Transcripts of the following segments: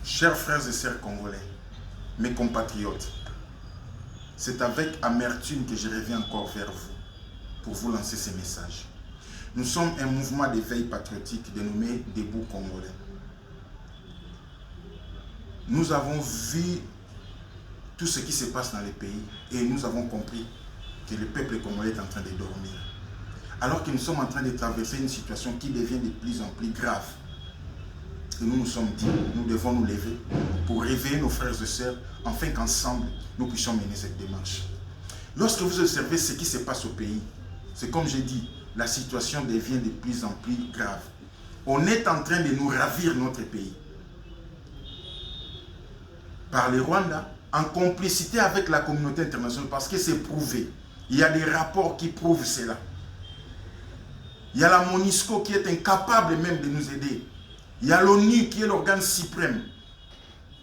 Chers frères et sœurs congolais, mes compatriotes, c'est avec amertume que je reviens encore vers vous pour vous lancer ces messages. Nous sommes un mouvement d'éveil patriotique dénommé Debout Congolais. Nous avons vu tout ce qui se passe dans les pays et nous avons compris que le peuple congolais est en train de dormir. Alors que nous sommes en train de traverser une situation qui devient de plus en plus grave. Et nous nous sommes dit, nous devons nous lever pour réveiller nos frères et sœurs, afin qu'ensemble, nous puissions mener cette démarche. Lorsque vous observez ce qui se passe au pays, c'est comme j'ai dit, la situation devient de plus en plus grave. On est en train de nous ravir notre pays. Par le Rwanda, en complicité avec la communauté internationale, parce que c'est prouvé. Il y a des rapports qui prouvent cela. Il y a la MONUSCO qui est incapable même de nous aider. Il y a l'ONU qui est l'organe suprême,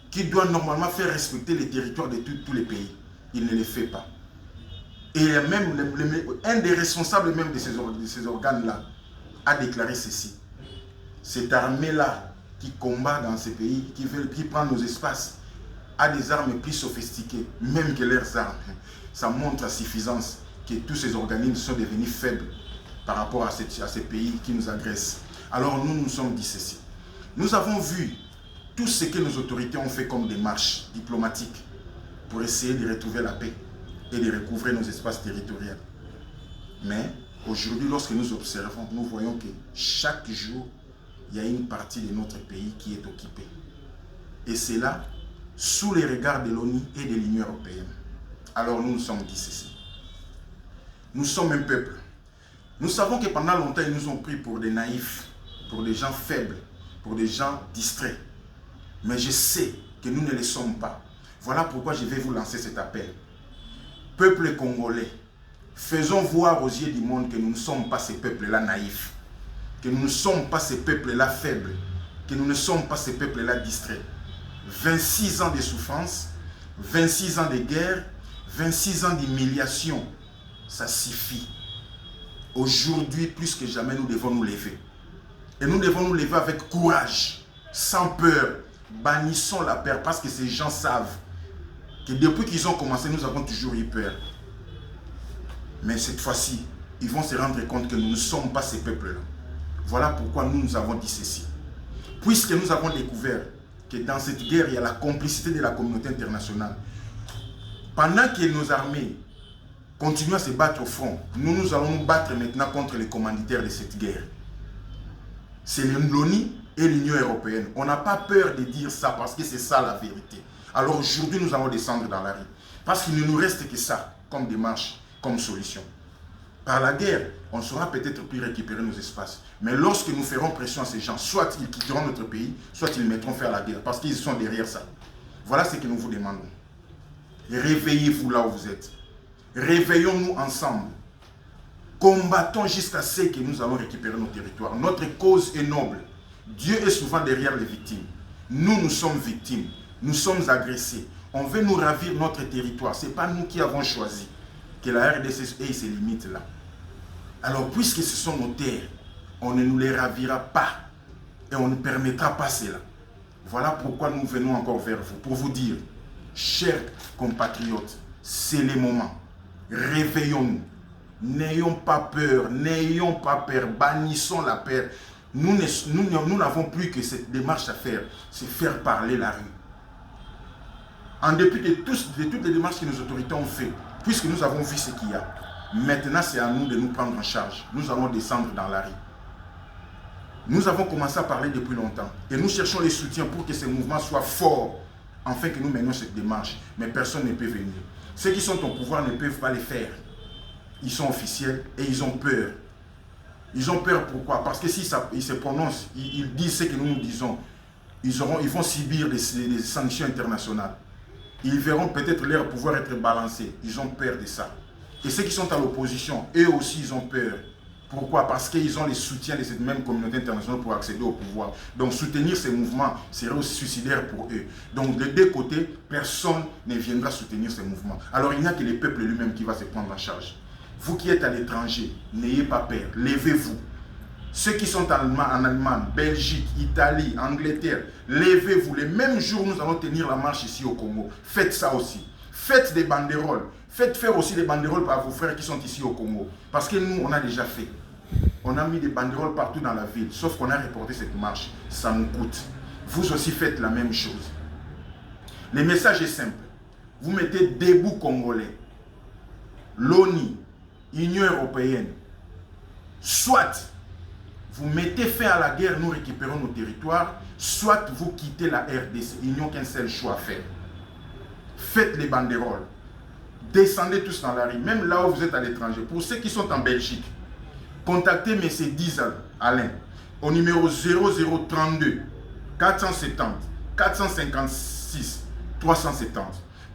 qui doit normalement faire respecter les territoires de tous les pays. Il ne le fait pas. Et même un des responsables même de ces organes-là a déclaré ceci. Cette armée-là qui combat dans ces pays, qui prend nos espaces, a des armes plus sophistiquées, même que leurs armes. Ça montre à suffisance que tous ces organismes sont devenus faibles par rapport à ces pays qui nous agressent. Alors nous nous sommes dit ceci. Nous avons vu tout ce que nos autorités ont fait comme démarches diplomatiques pour essayer de retrouver la paix et de recouvrer nos espaces territoriaux. Mais aujourd'hui, lorsque nous observons, nous voyons que chaque jour, il y a une partie de notre pays qui est occupée. Et c'est là, sous les regards de l'ONU et de l'Union européenne. Alors nous nous sommes dit ceci. Nous sommes un peuple. Nous savons que pendant longtemps, ils nous ont pris pour des naïfs, pour des gens faibles, pour des gens distraits. Mais je sais que nous ne le sommes pas. Voilà pourquoi je vais vous lancer cet appel. Peuple congolais, faisons voir aux yeux du monde que nous ne sommes pas ces peuples-là naïfs, que nous ne sommes pas ces peuples-là faibles, que nous ne sommes pas ces peuples-là distraits. 26 ans de souffrance, 26 ans de guerre, 26 ans d'humiliation, ça suffit. Aujourd'hui, plus que jamais, nous devons nous lever. Et nous devons nous lever avec courage, sans peur. Bannissons la peur parce que ces gens savent que depuis qu'ils ont commencé, nous avons toujours eu peur. Mais cette fois-ci, ils vont se rendre compte que nous ne sommes pas ces peuples-là. Voilà pourquoi nous avons dit ceci. Puisque nous avons découvert que dans cette guerre, il y a la complicité de la communauté internationale. Pendant que nos armées continuent à se battre au front, nous allons nous battre maintenant contre les commanditaires de cette guerre. C'est l'ONU et l'Union européenne. On n'a pas peur de dire ça parce que c'est ça la vérité. Alors aujourd'hui, nous allons descendre dans la rue. Parce qu'il ne nous reste que ça comme démarche, comme solution. Par la guerre, on saura peut-être plus récupérer nos espaces. Mais lorsque nous ferons pression à ces gens, soit ils quitteront notre pays, soit ils mettront fin à la guerre. Parce qu'ils sont derrière ça. Voilà ce que nous vous demandons. Réveillez-vous là où vous êtes. Réveillons-nous ensemble. Combattons jusqu'à ce que nous allons récupérer nos territoires. Notre cause est noble. Dieu est souvent derrière les victimes. Nous sommes victimes. Nous sommes agressés. On veut nous ravir notre territoire. Ce n'est pas nous qui avons choisi que la RDC ait ses limites là. Alors, puisque ce sont nos terres, on ne nous les ravira pas. Et on ne permettra pas cela. Voilà pourquoi nous venons encore vers vous. Pour vous dire, chers compatriotes, c'est le moment. Réveillons-nous. N'ayons pas peur, bannissons la peur. Nous n'avons plus que cette démarche à faire, c'est faire parler la rue. En dépit de toutes les démarches que nos autorités ont fait, puisque nous avons vu ce qu'il y a, maintenant c'est à nous de nous prendre en charge. Nous allons descendre dans la rue. Nous avons commencé à parler depuis longtemps et nous cherchons les soutiens pour que ce mouvement soit fort, afin que nous menions cette démarche. Mais personne ne peut venir. Ceux qui sont au pouvoir ne peuvent pas le faire. Ils sont officiels et ils ont peur. Ils ont peur pourquoi? Parce que s'ils se prononcent, ils disent ce que nous disons, ils vont subir des sanctions internationales. Ils verront peut-être leur pouvoir être balancé. Ils ont peur de ça. Et ceux qui sont à l'opposition, eux aussi, ils ont peur. Pourquoi? Parce qu'ils ont les soutiens de cette même communauté internationale pour accéder au pouvoir. Donc soutenir ces mouvements serait aussi suicidaire pour eux. Donc de deux côtés, personne ne viendra soutenir ces mouvements. Alors il n'y a que le peuple lui-même qui va se prendre en charge. Vous qui êtes à l'étranger, n'ayez pas peur, levez-vous. Ceux qui sont en Allemagne, Belgique, Italie, Angleterre, levez-vous. Les mêmes jours, nous allons tenir la marche ici au Congo. Faites ça aussi. Faites des banderoles. Faites faire aussi des banderoles par vos frères qui sont ici au Congo. Parce que nous, on a déjà fait. On a mis des banderoles partout dans la ville. Sauf qu'on a reporté cette marche. Ça nous coûte. Vous aussi faites la même chose. Le message est simple. Vous mettez debout Congolais. L'ONU, Union européenne. Soit vous mettez fin à la guerre, nous récupérons nos territoires, soit vous quittez la RDC. Ils n'ont qu'un seul choix à faire. Faites les banderoles. Descendez tous dans la rue, même là où vous êtes à l'étranger. Pour ceux qui sont en Belgique, contactez M. Dizal Alain au numéro 0032 470 456 370.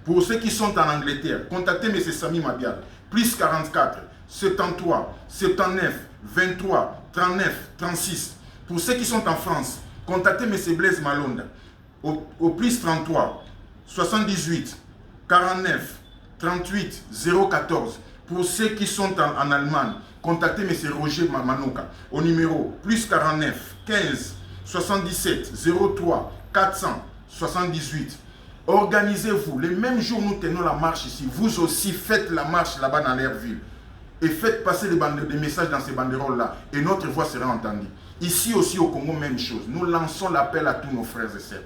Pour ceux qui sont en Angleterre, contactez M. Sami Mabial, plus 44 73 79 23 39 36. Pour ceux qui sont en France, contactez M. Blaise Malonda au plus 33 78 49 38 014. Pour ceux qui sont en Allemagne, contactez M. Roger Manouka au numéro plus 49 15 77 03 478. Organisez-vous. Les mêmes jours nous tenons la marche ici. Vous aussi faites la marche là-bas dans leur ville. Et faites passer des messages dans ces banderoles-là. Et notre voix sera entendue. Ici aussi au Congo, même chose. Nous lançons l'appel à tous nos frères et sœurs.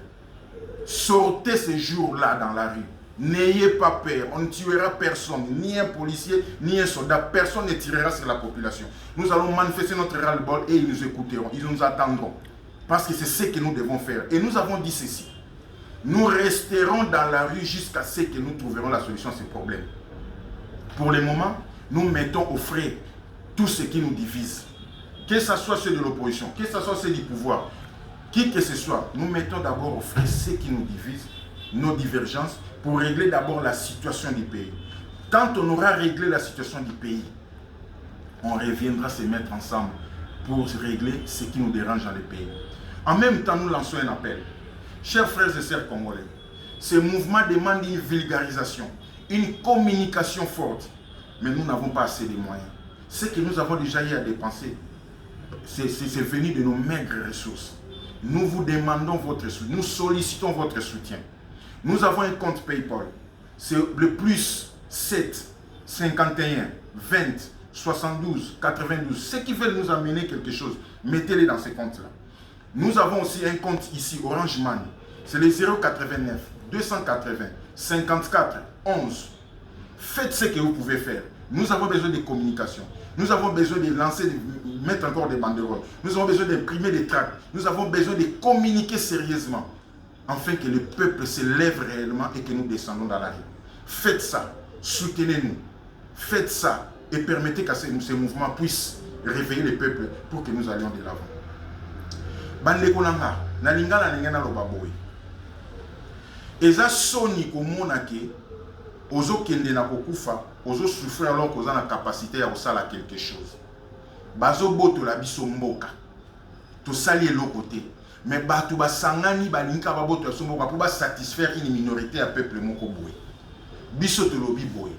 Sortez ces jours-là dans la rue. N'ayez pas peur. On ne tuera personne. Ni un policier, ni un soldat. Personne ne tirera sur la population. Nous allons manifester notre ras-le-bol et ils nous écouteront. Ils nous attendront. Parce que c'est ce que nous devons faire. Et nous avons dit ceci. Nous resterons dans la rue jusqu'à ce que nous trouverons la solution à ces problèmes. Pour le moment, nous mettons au frais tout ce qui nous divise. Que ce soit ceux de l'opposition, que ce soit ceux du pouvoir, qui que ce soit, nous mettons d'abord au frais ce qui nous divise, nos divergences, pour régler d'abord la situation du pays. Quand on aura réglé la situation du pays, on reviendra se mettre ensemble pour régler ce qui nous dérange dans le pays. En même temps, nous lançons un appel. Chers frères et sœurs congolais, ce mouvement demande une vulgarisation, une communication forte. Mais nous n'avons pas assez de moyens. Ce que nous avons déjà eu à dépenser, c'est venu de nos maigres ressources. Nous vous demandons votre soutien, nous sollicitons votre soutien. Nous avons un compte PayPal. C'est le plus 7 51 20 72 92. Ceux qui veulent nous amener quelque chose, mettez-les dans ces comptes-là. Nous avons aussi un compte ici, Orange Money. C'est le 089 280 54 11. Faites ce que vous pouvez faire. Nous avons besoin de communication. Nous avons besoin de lancer, de mettre encore des banderoles. Nous avons besoin d'imprimer des tracts. Nous avons besoin de communiquer sérieusement. Afin que le peuple se lève réellement et que nous descendons dans la rue. Faites ça. Soutenez-nous. Faites ça. Et permettez que ces mouvements puissent réveiller le peuple pour que nous allions de l'avant. Bandeko nanga, na lingala na ngena loba boy. Eza soni komona ke ozo kende na kokufa, ozo souffrir alors qu'on a la capacité à osala quelque chose. Bazo boto la biso mboka. To sali l'autre côté. Mais batu ba sangani ba linka ba boto ya mboka pour ba satisfaire une minorité à peuple moko boy. Biso to lobi boy.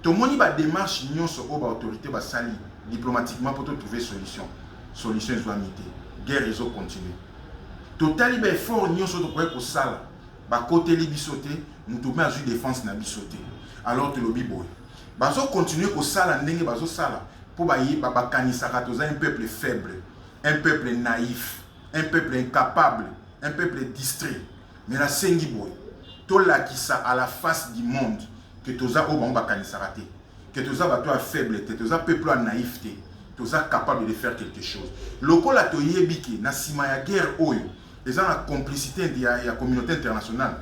To moni ba démarche nyonso o ba autorité ba sali diplomatiquement pour trouver solution. Solution islamité. Guerre réseau continue. Total ba effort nyonso to ko sala. Ba côté li bisoté, nous tomber à défense na bisoté. Alors que lobi boy. Bazo continuer ko sala ndenge bazo sala pour ba yi ba kanisa katoza un peuple faible, un peuple naïf, un peuple incapable, un peuple distrait. Mais la sengi boy. To la qui ça à la face du monde que toza o ba kanisa raté. Que toza ba toi faible, que toza peuple naïveté. Toza capable de faire quelque chose. Loko la to yebiki na sima ya guerre oyo. Les gens la complicité de la communauté internationale.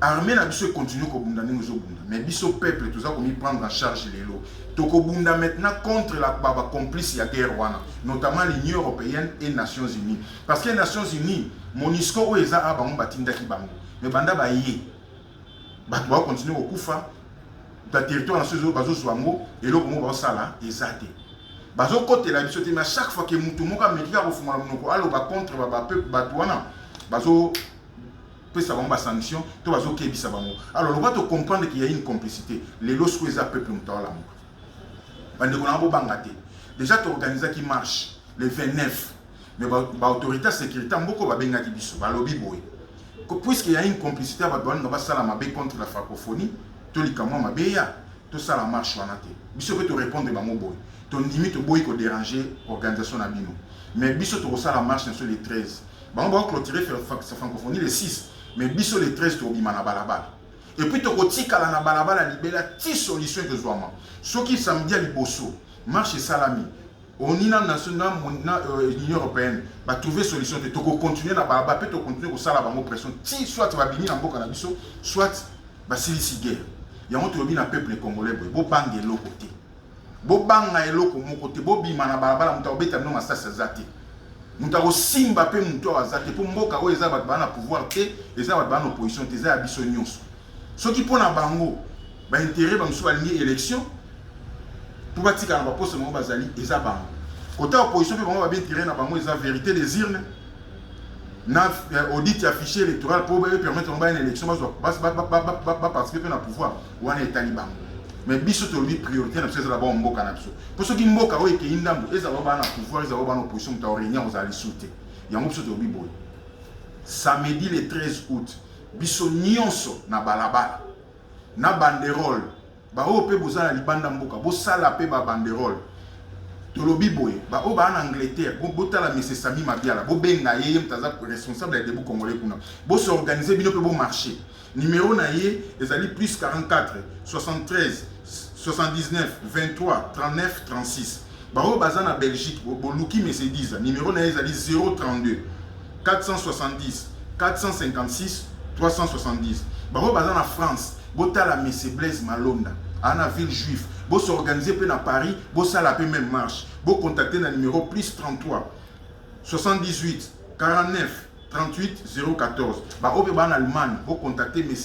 Armée na biso continue ko bunda ni nous bunda. Mais biso peuple tout ça comme prendre en charge les lots. Toko bunda maintenant contre la baba complice ya guerre wana, notamment l'Union européenne et Nations Unies. Parce que les Nations Unies, MONUSCO o eza abango batinda ki bango. Mais banda ba yé. Ba to continuer ko kufa. Ta territoire na sezo bazo zwango et lo komo ba sala ezate. Bazo côté la biso te mais chaque fois que mutu moka medika ko fumala monoko alo ba contre ba peuple ba wana. Bazo peut savoir ma sanction, tu vas ok bisabango. Alors on va te comprendre qu'il y a une complicité. Les lots sous les peuple nous la déjà tu organises qui marche. le 29. Mais l'autorité sécuritaire, beaucoup va bien gagner biso, va lobby boy. Puisqu'il y a une complicité, va ça la mabé contre la francophonie, tout les camons mabé ya, tout ça la marche en athée. Biso peut te répondre à mon boy. Ton limite boy qui déranger l'organisation nabino. Mais biso tu ça la marche sur les 13. On va clôturer sa francophonie les 6. Mais biso les 13 tu obima na balabala. Et puis tu kotika la na balabala libéla 10 solutions que zoama. Ce qui samedi à liboso, marche salami. On y a national l'Union européenne va trouver solution de continuer la balabala, peut continuer au sala bango pression. Si soit tu vas venir en boka na biso, soit va silisi guerre. Il y a un autre peuple congolais bo bangé l'autre côté. Bo banga eloko mon côté, bo bima na balabala muta obeta no masasa zate. Muta osimba pe muto azate pour mboka o eza ba na pouvoir te, eza ba na opposition te eza biso nyonso. Ce qui pour na bango ba intérêt ba muso aligner élection pour batika na ba poste mo bazali eza bango. Côté opposition pe bango ba bien tirer na bango eza vérité des urnes. Na audit affiché électoral pour permettre une élection ba participer na pouvoir ou na taliban. Mais biso to lui priorité na c'est là-bas mboka na biso. Pour ceux qui mboka o eke indambo eza ba na pouvoir eza ba na opposition ta réunion aux ali souté. Ya biso to lui boy. Samedi le 13 août biso nyonso na balabala na banderole ba o pe bozala libanda mboka bo sala pe ba banderole to lobi boy ba o ba en Angleterre bo botala monsieur Sami Mabiala bo benga yeye mtaza responsable ya debout congolais kuna bo s'organiser bino pe bo marché numéro na ye ezali plus 44 73 79 23 39 36 ba o baza na Belgique bo luki Mercedes numéro na ye ezali 032 470 456 370 ba o baza na France botala monsieur Blaise Malonda à la ville juive, vous s'organisez à Paris, vous allez la même marche, vous contactez le numéro plus 33 78 49 38 014. Vous pouvez en Allemagne, vous contactez M.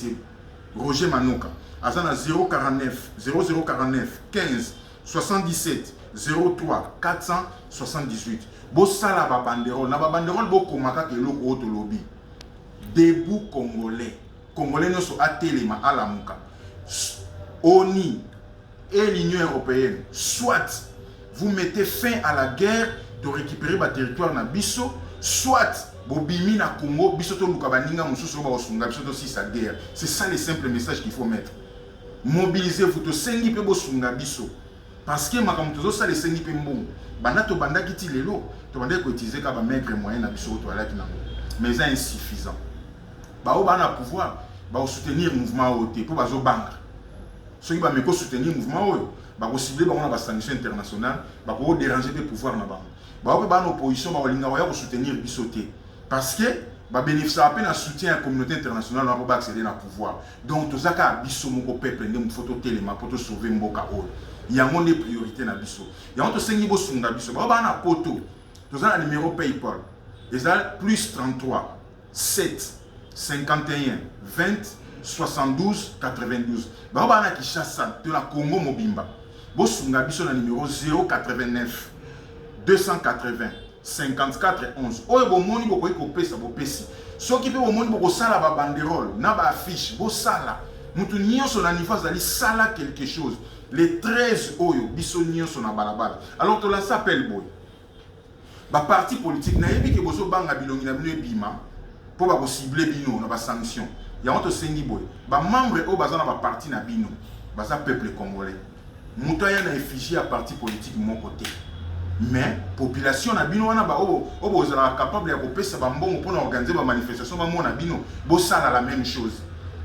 Roger Manoka, à 049 0049 15 77 03 478. Vous allez la banderole, la banderole vous komaka ke loko auto lobby. Debout congolais, congolais ne sont à téléma à la mouka. ONI et l'Union européenne, soit vous mettez fin à la guerre de récupérer votre territoire na biso, soit bobimi na Congo, biso to lukabaninga mususu ba osunga biso to si sa guerre. C'est ça le simple message qu'il faut mettre. Mobilisez-vous to sengi pe bosunga biso. Parce que makamto zo ça le sengi pe mbongo. Banda to banda kiti lelo, to banda ko utiliser ka ba maigre moyen na biso to ala kinango. Mais c'est insuffisant. Ba o bana pouvoir, ba soutenir mouvement OT pour bazo banga. Ceux qui vont soutenir le mouvement, vont cibler les sanctions internationales, vont déranger les pouvoirs. Ils vont avoir une opposition, vont soutenir Bissoté. Parce que ils bénéficient à peine d'un soutien à la communauté internationale pour accéder au pouvoir. Donc, tout ça, Bisso, mon peuple, il faut téléma pour sauver Mboka. Il y a des priorités dans Bisso. Il y a des choses qui sont dans Bisso. Ils vont avoir un poteau. Tout ça, le numéro PayPal. Ils ont plus 33 7 51 20 72 92. Bana Kishasa de la Congo Mobimba. Bosunga biso na numéro 089 280 54 11. Oye bo moni boko ko pesa bo pesi. Soki pe bo moni boko sala ba banderole na ba affiche bo sala. Mutu nyonso na niveau zali sala quelque chose. Les 13 oyo biso nyonso na balabala. Alors to la s'appelle boy. Ba parti politique na yebi ke bozo banga bilongi na bino bima pour ba ko cibler bino na ba sanction. Il y a un sengi boy. Ba membre au bazana ba parti na bino. Baza peuple congolais. Moutaya na effigie à parti politique mon côté. Mais population na bino wana ba o bozala capable ya kopesa ba mbongo pour organiser ba manifestation ba mona bino. Bo sala la même chose.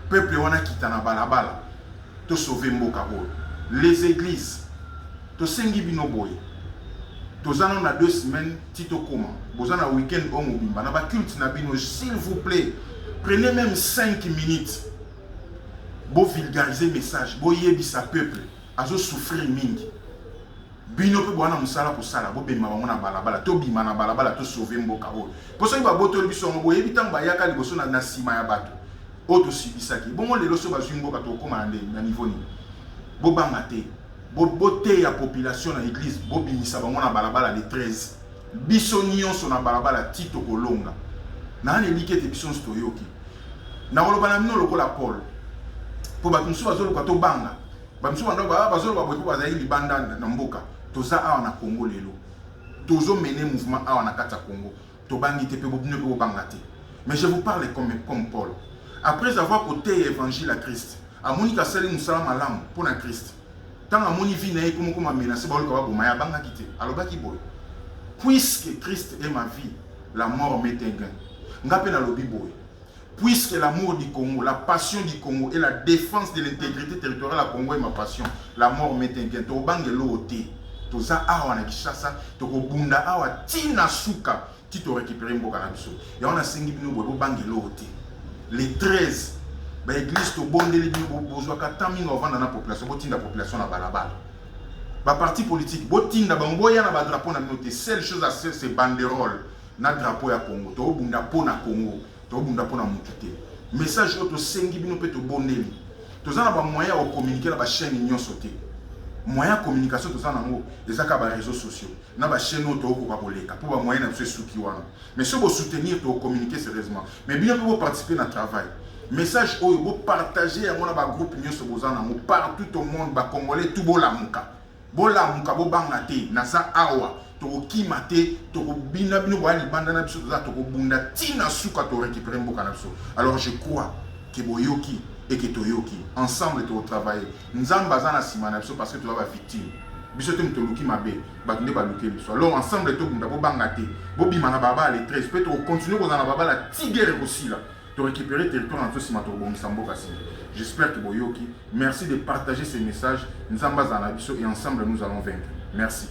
Peuple wana kita na balabala. To sauver mboka boy. Les églises. To sengi bino boy. Tozana na 2 semaines tito koma. Bozana week-end au mobimba na ba culte na bino s'il vous plaît. Prenez même 5 minutes pour vulgariser le message, pour yebisa peuple, à souffrir mingi. Bino pe bwana musala ko sala, bo bema bango na balabala, to bima na balabala to sauver mboka o. Pour ça ba boto biso ngo yebita mba yaka liboso na sima ya bato. Oto sibisaki. Bongo lelo so ba mboka to koma na niveau ni. Bo banga te. Bo bote ya population na église, bo bimisa bango na balabala les 13. Biso nyonso na balabala tito kolonga. Na ne likete biso stoyoki na koloba na mino lokola Paul po ba tumsu bazolo kwa to banga ba msu banda ba bazolo ba boiko bazali libanda na mboka toza awa na Congo lelo tozo mener mouvement à Wanakata Congo. Tobangi te pe bobine pe bobangate. Mais je vous parle comme Paul. Après avoir porté l'évangile à Christ, à Monika Sali Moussala Malam pour la Christ. Tant à Moni Vinaï comme menacé Baol Kawabomaya Banga quitté. Alors Baki Boy. Puisque Christ est ma vie, la mort m'est un gain. Ngapé na lobi boy. Puisque l'amour du Congo, la passion du Congo et la défense de l'intégrité territoriale à Congo est ma passion, la mort m'est un gain. To bange lo ote. To za awa na kishasa, to ko bunda awa tina suka, ti to récupérer mboka na biso. Ya on a singi bino boy bange lo ote. Les 13 ba église to bondeli bino bozwa ka taminga ovanda na population, botinda population na balabala. Ba parti politique, botinda bango ya na ba drapeau na bino te. Seule chose à faire c'est banderole na drapeau ya Congo. To bunda po na Congo. Tobunda pona mutute message auto sengi bino pe to bondeli tozana ba moyen de communiquer na ba chaîne nyonso te moyen de communication tozana ngo ezaka ba réseaux sociaux na ba chaîne auto ko ka koleka pour ba moyen na se souki wana mais ce bo soutenir to communiquer sérieusement mais bien pour participer na travail message oyo bo partager ya mona ba groupe nyonso bozana mo partout au monde ba congolais tout bolamuka bo banga te na sa awa to kimate to bina bino ba libanda na biso to bunda tina suka to récupérer mboka na biso. Alors je crois que boyoki et que toyoki ensemble to travailler nzamba za na sima na biso parce que to va victime biso te mto luki mabe ba tunde ba luki biso. Alors ensemble to bunda bo banga te bo bima na baba les 13 peut to continuer ko na baba la tigere aussi là to récupérer territoire na to sima to bongisa mboka si. J'espère que boyoki. Merci de partager ces messages nzamba za na biso et ensemble nous allons vaincre. Merci.